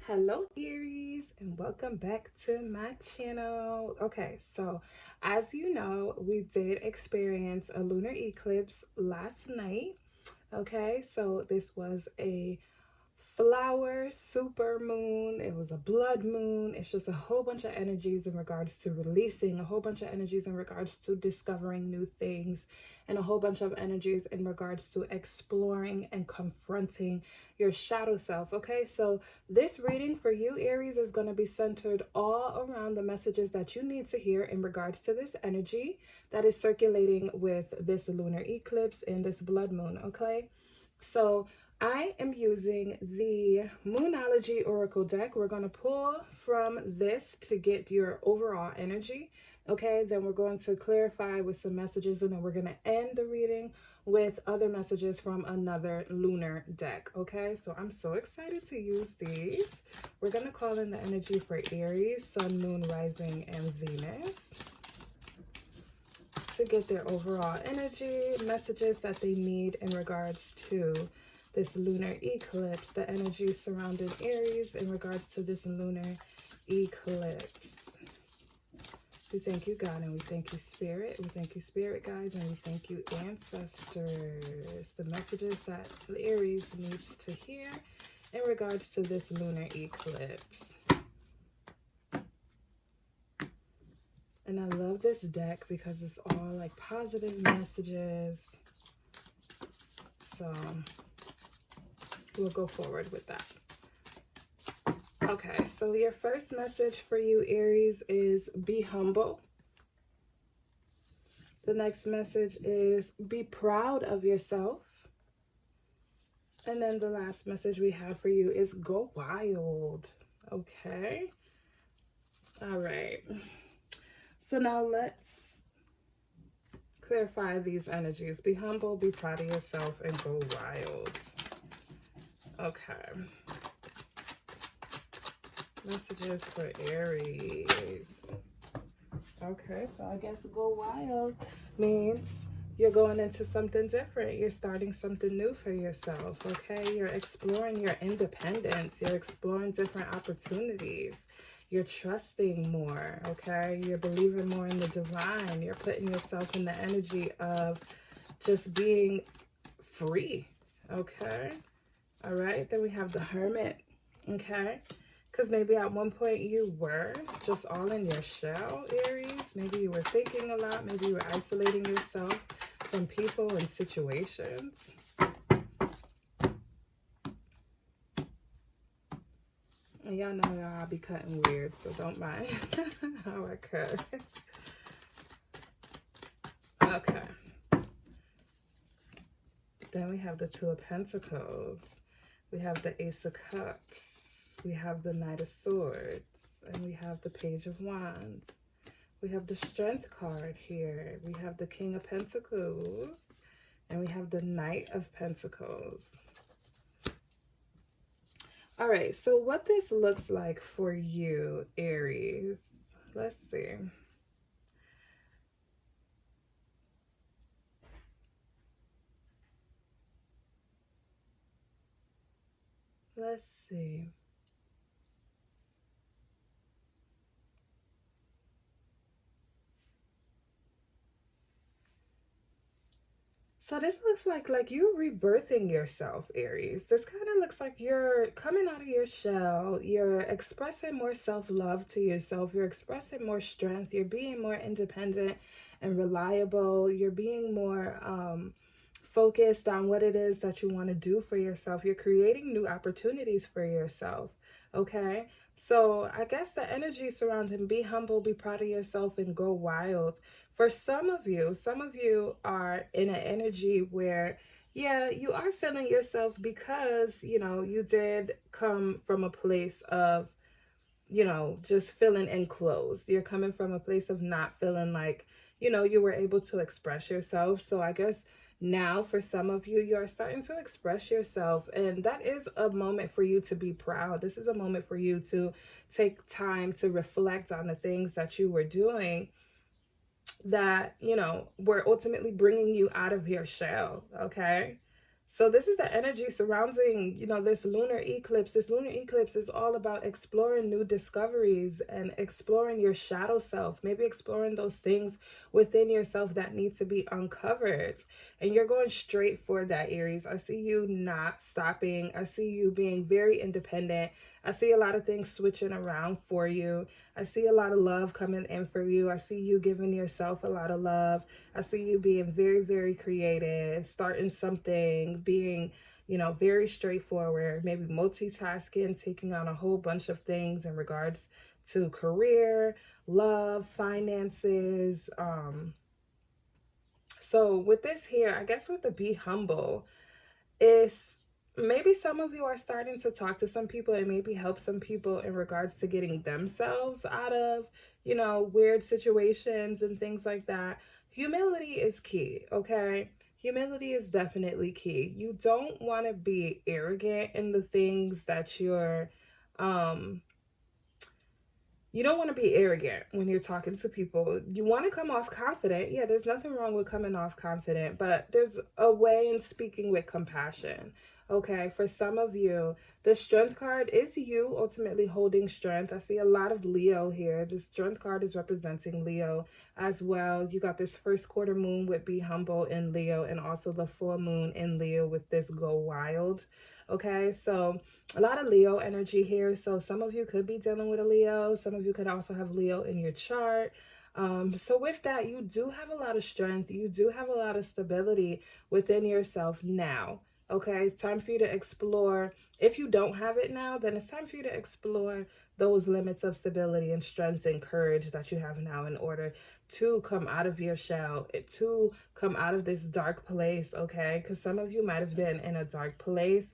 Hello Aries, and welcome back to my channel. Okay, so as you know, we did experience a lunar eclipse last night. Okay, so this was a flower super moon. It was a blood moon. It's just a whole bunch of energies in regards to releasing, a whole bunch of energies in regards to discovering new things, and a whole bunch of energies in regards to exploring and confronting your shadow self. Okay, so this reading for you Aries is going to be centered all around the messages that you need to hear in regards to this energy that is circulating with this lunar eclipse and this blood moon. Okay, so I am using the Moonology Oracle deck. We're going to pull from this to get your overall energy. Okay, then we're going to clarify with some messages, and then we're going to end the reading with other messages from another lunar deck. Okay, so I'm so excited to use these. We're going to call in the energy for Aries, Sun, Moon, Rising, and Venus to get their overall energy, messages that they need in regards to this lunar eclipse, the energy surrounding Aries in regards to this lunar eclipse. We thank you, God, and we thank you, Spirit. We thank you, Spirit guides, and we thank you, ancestors. The messages that Aries needs to hear in regards to this lunar eclipse. And I love this deck because it's all like positive messages. So we'll go forward with that. Okay, so your first message for you, Aries, is be humble. The next message is be proud of yourself. And then the last message we have for you is go wild. Okay. All right. So now let's clarify these energies. Be humble, be proud of yourself, and go wild. Okay. Messages for Aries. Okay, so I guess go wild means you're going into something different. You're starting something new for yourself, okay? You're exploring your independence. You're exploring different opportunities. You're trusting more, okay? You're believing more in the divine. You're putting yourself in the energy of just being free, okay? All right, then we have the Hermit, okay? Because maybe at one point you were just all in your shell, Aries. Maybe you were thinking a lot. Maybe you were isolating yourself from people and situations. And y'all know y'all be cutting weird, so don't mind how I cut. Okay. Then we have the Two of Pentacles. We have the Ace of Cups. We have the Knight of Swords. And we have the Page of Wands. We have the Strength card here. We have the King of Pentacles. And we have the Knight of Pentacles. All right, so what this looks like for you, Aries. Let's see. Let's see. So this looks like you're rebirthing yourself, Aries. This kind of looks like you're coming out of your shell. You're expressing more self-love to yourself. You're expressing more strength. You're being more independent and reliable. You're being more focused on what it is that you want to do for yourself. You're creating new opportunities for yourself, okay? So I guess the energy surrounding be humble, be proud of yourself, and go wild. For some of you are in an energy where, yeah, you are feeling yourself because, you know, you did come from a place of, you know, just feeling enclosed. You're coming from a place of not feeling like, you know, you were able to express yourself. So I guess now for some of you, you're starting to express yourself, and that is a moment for you to be proud. This is a moment for you to take time to reflect on the things that you were doing that, you know, were ultimately bringing you out of your shell, okay? So this is the energy surrounding, this lunar eclipse. This lunar eclipse is all about exploring new discoveries and exploring your shadow self, maybe exploring those things within yourself that need to be uncovered. And you're going straight for that, Aries. I see you not stopping. I see you being very independent. I see a lot of things switching around for you. I see a lot of love coming in for you. I see you giving yourself a lot of love. I see you being very, very creative, starting something, being, very straightforward, maybe multitasking, taking on a whole bunch of things in regards to career, love, finances. So with this here, I guess with the be humble, is maybe some of you are starting to talk to some people and maybe help some people in regards to getting themselves out of, weird situations and things like that. Humility is key, okay? Humility is definitely key. You don't want to be arrogant in the things that um you don't want to be arrogant when you're talking to people. You want to come off confident. Yeah, there's nothing wrong with coming off confident, but there's a way in speaking with compassion. Okay, for some of you, the strength card is you ultimately holding strength. I see a lot of Leo here. The strength card is representing Leo as well. You got this first quarter moon with be humble in Leo, and also the full moon in Leo with this go wild. Okay, so a lot of Leo energy here. So some of you could be dealing with a Leo. Some of you could also have Leo in your chart. So with that, you do have a lot of strength. You do have a lot of stability within yourself now. Okay, it's time for you to explore. If you don't have it now, then it's time for you to explore those limits of stability and strength and courage that you have now in order to come out of your shell, to come out of this dark place, okay? Because some of you might have been in a dark place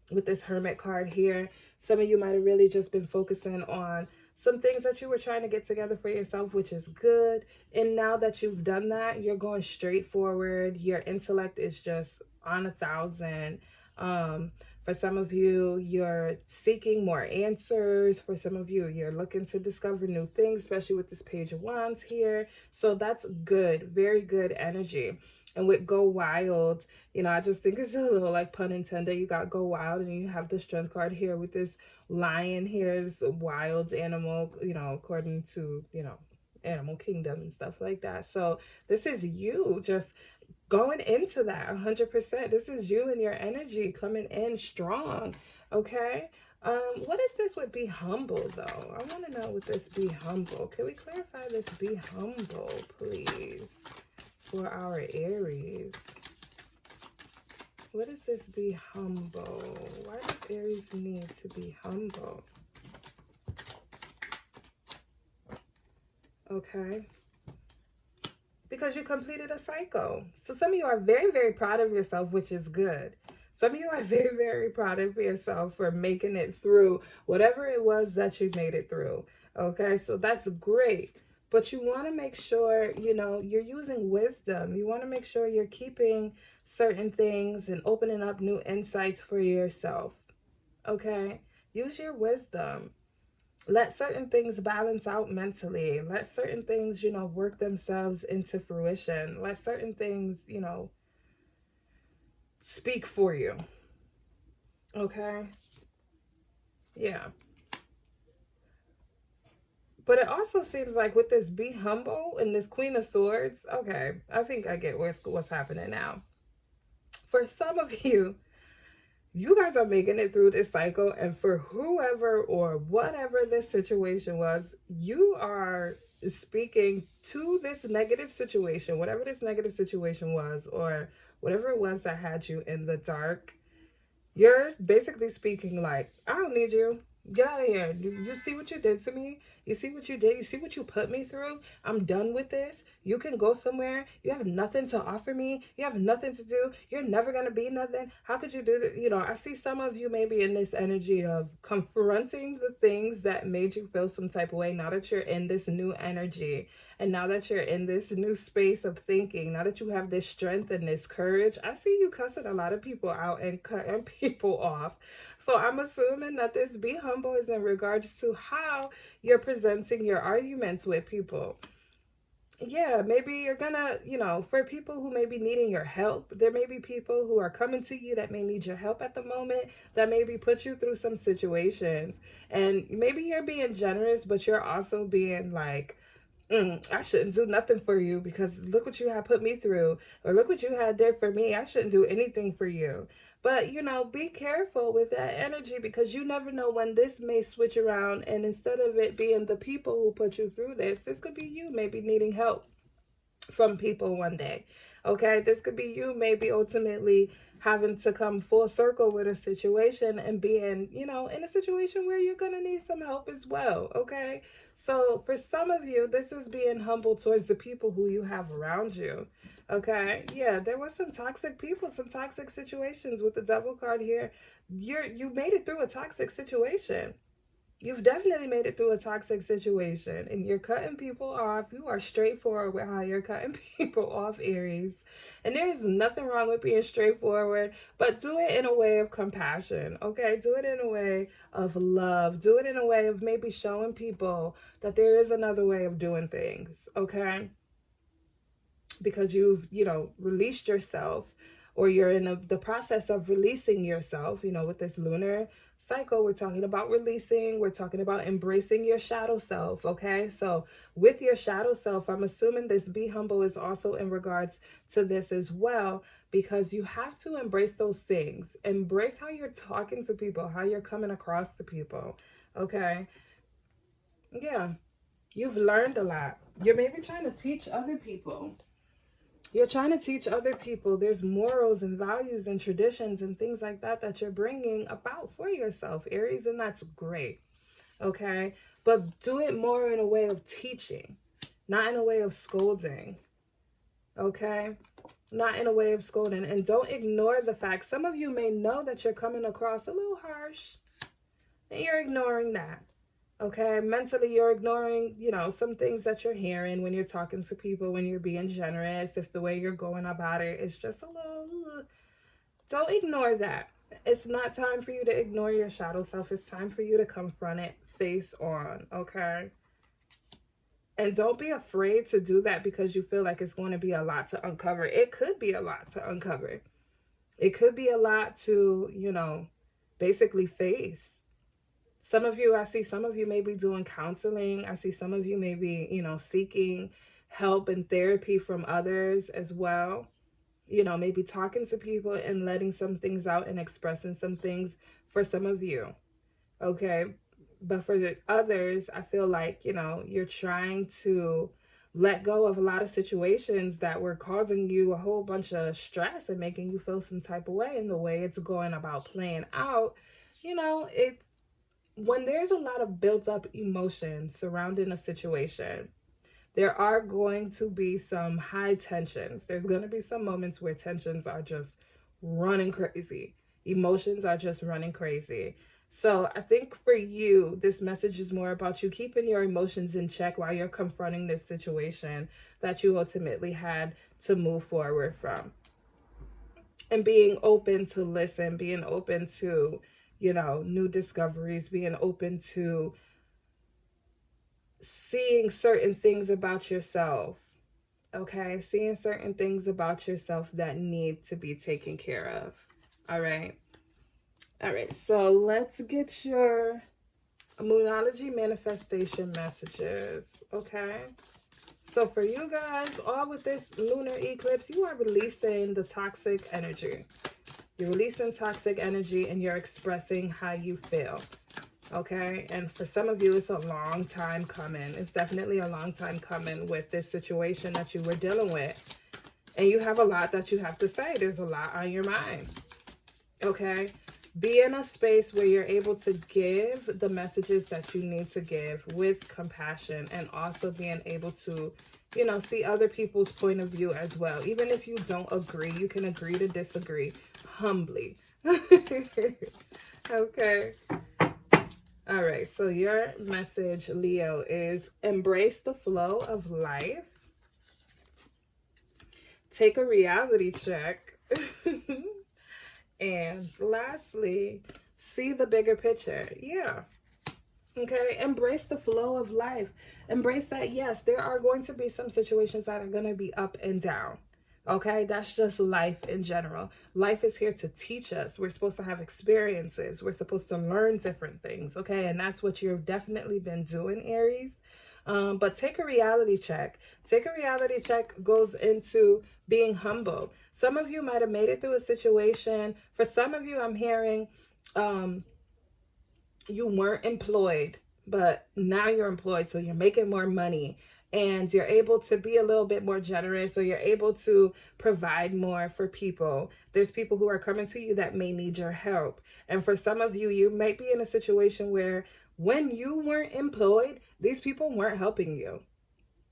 with this Hermit card here. Some of you might have really just been focusing on some things that you were trying to get together for yourself, which is good. And now that you've done that, you're going straight forward. Your intellect is just on 1,000. For some of you, you're seeking more answers. For some of you, you're looking to discover new things, especially with this Page of Wands here. So that's good, very good energy. And with Go Wild, I just think it's a little like pun intended. You got Go Wild and you have the strength card here with this lion here, this wild animal, according to, animal kingdom and stuff like that. So this is you just going into that 100%. This is you and your energy coming in strong. Okay. What is this with be humble though? I want to know with this be humble. Can we clarify this be humble, please, for our Aries? What is this be humble? Why does Aries need to be humble? Okay. Because you completed a cycle. So some of you are very, very proud of yourself, which is good. Some of you are very, very proud of yourself for making it through whatever it was that you made it through. Okay, so that's great. But you want to make sure, you're using wisdom. You want to make sure you're keeping certain things and opening up new insights for yourself. Okay, use your wisdom. Let certain things balance out mentally. Let certain things, work themselves into fruition. Let certain things, speak for you. Okay? Yeah. But it also seems like with this be humble and this Queen of Swords, okay, I think I get what's happening now. For some of you, you guys are making it through this cycle, and for whoever or whatever this situation was, you are speaking to this negative situation, whatever this negative situation was, or whatever it was that had you in the dark. You're basically speaking like, I don't need you. Get out of here. You see what you did to me? You see what you did? You see what you put me through? I'm done with this. You can go somewhere. You have nothing to offer me. You have nothing to do. You're never going to be nothing. How could you do that? I see some of you maybe in this energy of confronting the things that made you feel some type of way. Now that you're in this new energy, and now that you're in this new space of thinking, now that you have this strength and this courage, I see you cussing a lot of people out and cutting people off. So I'm assuming that this be humble is in regards to how you're presenting your arguments with people. yeah, maybe you're gonna, for people who may be needing your help, there may be people who are coming to you that may need your help at the moment, that maybe put you through some situations. And maybe you're being generous, but you're also being like, I shouldn't do nothing for you because look what you had put me through, or look what you had did for me. I shouldn't do anything for you. But, be careful with that energy because you never know when this may switch around. And instead of it being the people who put you through this could be you maybe needing help from people one day. Okay, this could be you maybe ultimately having to come full circle with a situation and being, in a situation where you're going to need some help as well. Okay, so for some of you, this is being humble towards the people who you have around you. Okay, yeah, there was some toxic people, some toxic situations with the devil card here. You made it through a toxic situation. You've definitely made it through a toxic situation and you're cutting people off. You are straightforward with how you're cutting people off, Aries. And there's nothing wrong with being straightforward, but do it in a way of compassion, okay? Do it in a way of love. Do it in a way of maybe showing people that there is another way of doing things, okay? Because you've, released yourself, or you're in the process of releasing yourself, with this lunar cycle. We're talking about releasing, we're talking about embracing your shadow self. Okay, so with your shadow self, I'm assuming this be humble is also in regards to this as well, because you have to embrace those things. Embrace how you're talking to people, how you're coming across to people. Okay, yeah, you've learned a lot. You're maybe trying to teach other people. You're trying to teach other people. There's morals and values and traditions and things like that that you're bringing about for yourself, Aries, and that's great. Okay, but do it more in a way of teaching, not in a way of scolding. Okay, not in a way of scolding. And don't ignore the fact some of you may know that you're coming across a little harsh, and you're ignoring that. Okay, mentally you're ignoring, some things that you're hearing when you're talking to people, when you're being generous, if the way you're going about it is just a little, don't ignore that. It's not time for you to ignore your shadow self. It's time for you to confront it face on, okay? And don't be afraid to do that because you feel like it's going to be a lot to uncover. It could be a lot to uncover. It could be a lot to, basically face. I see some of you may be doing counseling. I see some of you may be, seeking help and therapy from others as well. Maybe talking to people and letting some things out and expressing some things for some of you. Okay. But for the others, I feel like, you're trying to let go of a lot of situations that were causing you a whole bunch of stress and making you feel some type of way. And the way it's going about playing out, it's, when there's a lot of built up emotion surrounding a situation, there are going to be some high tensions. There's going to be some moments where tensions are just running crazy. Emotions are just running crazy. So I think for you, this message is more about you keeping your emotions in check while you're confronting this situation that you ultimately had to move forward from. And being open to listen, being open to, new discoveries, being open to seeing certain things about yourself. Okay, seeing certain things about yourself that need to be taken care of. All right. All right, so let's get your Moonology manifestation messages. Okay. So for you guys, all with this lunar eclipse, you are releasing the toxic energy. You're releasing toxic energy and you're expressing how you feel. Okay, and for some of you, it's a long time coming. It's definitely a long time coming with this situation that you were dealing with. And you have a lot that you have to say. There's a lot on your mind. Okay, be in a space where you're able to give the messages that you need to give with compassion, and also being able to, see other people's point of view as well. Even if you don't agree, you can agree to disagree humbly. Okay. All right, so your message, Leo, is embrace the flow of life. Take a reality check. And lastly, see the bigger picture. Yeah. Okay, embrace the flow of life. Embrace that, yes, there are going to be some situations that are going to be up and down. Okay, that's just life in general. Life is here to teach us. We're supposed to have experiences. We're supposed to learn different things. Okay, and that's what you've definitely been doing, Aries. But take a reality check. Take a reality check goes into being humble. Some of you might have made it through a situation. For some of you, I'm hearing you weren't employed, but now you're employed, so you're making more money and you're able to be a little bit more generous, or you're able to provide more for people. There's people who are coming to you that may need your help. And for some of you, you might be in a situation where when you weren't employed, these people weren't helping you.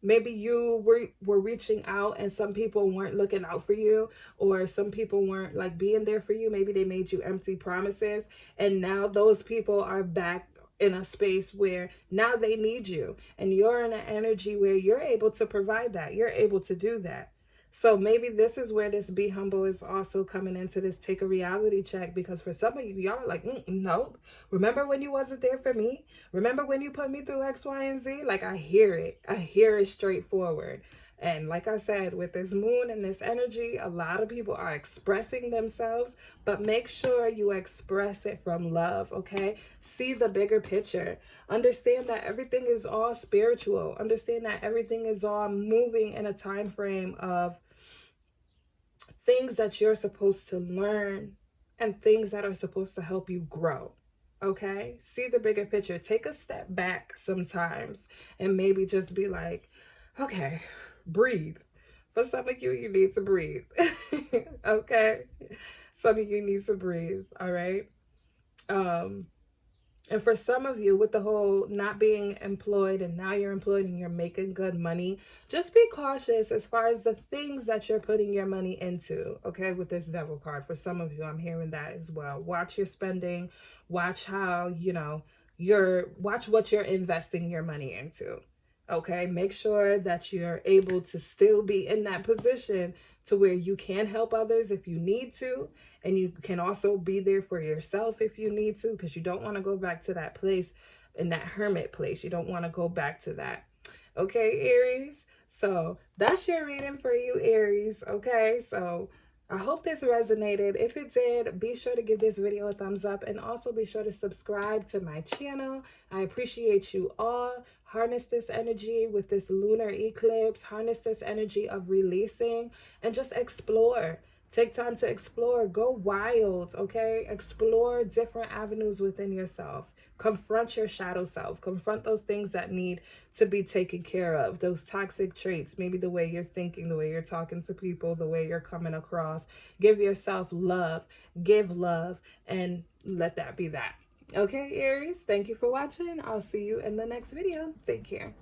Maybe you were reaching out and some people weren't looking out for you, or some people weren't like being there for you. Maybe they made you empty promises, and now those people are back in a space where now they need you, and you're in an energy where you're able to provide that. You're able to do that. So maybe this is where this be humble is also coming into this take a reality check, because for some of you, y'all are like, nope. Remember when you wasn't there for me? Remember when you put me through X, Y, and Z? Like, I hear it. I hear it straightforward. And like I said, with this moon and this energy, a lot of people are expressing themselves, but make sure you express it from love, okay? See the bigger picture. Understand that everything is all spiritual. Understand that everything is all moving in a time frame of things that you're supposed to learn and things that are supposed to help you grow. Okay? See the bigger picture. Take a step back sometimes and maybe just be like, okay, breathe. For some of you, you need to breathe. Okay? Some of you need to breathe. All right? And for some of you, with the whole not being employed and now you're employed and you're making good money, just be cautious as far as the things that you're putting your money into, okay, with this devil card. For some of you, I'm hearing that as well. Watch your spending. Watch how, watch what you're investing your money into. Okay, make sure that you're able to still be in that position to where you can help others if you need to, and you can also be there for yourself if you need to, because you don't want to go back to that place, in that hermit place. You don't want to go back to that. Okay, Aries? So that's your reading for you, Aries. Okay, so I hope this resonated. If it did, be sure to give this video a thumbs up, and also be sure to subscribe to my channel. I appreciate you all. Harness this energy with this lunar eclipse. Harness this energy of releasing and just explore. Take time to explore. Go wild, okay? Explore different avenues within yourself. Confront your shadow self. Confront those things that need to be taken care of. Those toxic traits, maybe the way you're thinking, the way you're talking to people, the way you're coming across. Give yourself love. Give love, and let that be that. Okay, Aries, thank you for watching. I'll see you in the next video. Take care.